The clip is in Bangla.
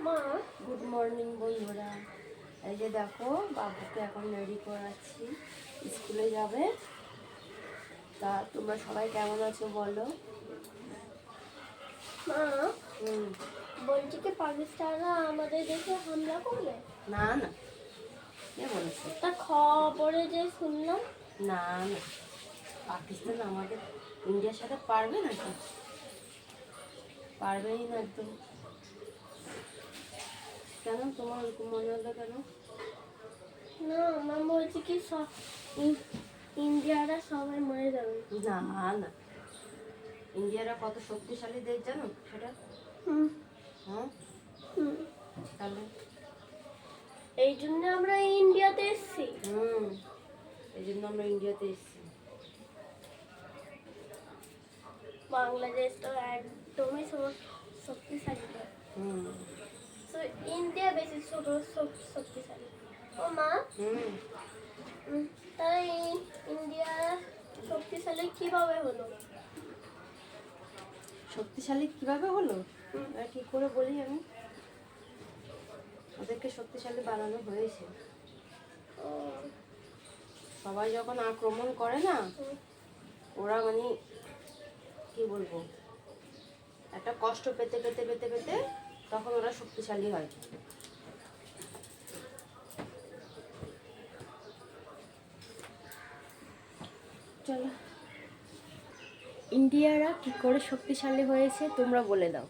মা, গুড মর্নিং বন্ধুরা। এই যে দেখো, বাবুকে এখন রেডি করাচ্ছি, স্কুলে যাবে। তা তোমরা সবাই কেমন আছো বলো? মা হুম। বলছি কি পাকিস্তানরা আমাদের দেশে হামলা করবে? না না, কে বলেছে? তা খবরে যে শুনলাম। না না, পাকিস্তান আমাদের ইন্ডিয়ার সাথে পারবে নাকি? পারবেই না একদম। কেন তোমার ওরকম মনে হলো কেন? না, মা বলছি কি সব ইন্ডিয়ারা সবাই মরে যাবে। না না, ইন্ডিয়ারা কত শক্তিশালী দেশ জানো সেটা? হুম হ্যাঁ, হুম। তাহলে এই জন্য আমরা ইন্ডিয়াতে এসেছি। এই জন্য আমরা ইন্ডিয়াতে এসেছি। বাংলাদেশ তো একদমই শক্তিশালী নয়। হুম তো ইন্ডিয়া বেশি ছোট শক্তিশালী। ও মা, হুম তাই ইন্ডিয়া শক্তিশালী কিভাবে হলো? শক্তিশালী কিভাবে হলো? আর কি করে বলি আমি? ওদেরকে শক্তিশালী বানানো হয়েছে। ও, সবাই যখন আক্রমণ করে না, ওরা মানে কি বলবো, একটা কষ্ট পেতে পেতে পেতে পেতে তখন ওরা শক্তিশালী হয়। চলো, ইন্ডিয়ারা কি করে শক্তিশালী হয়েছে তোমরা বলে দাও।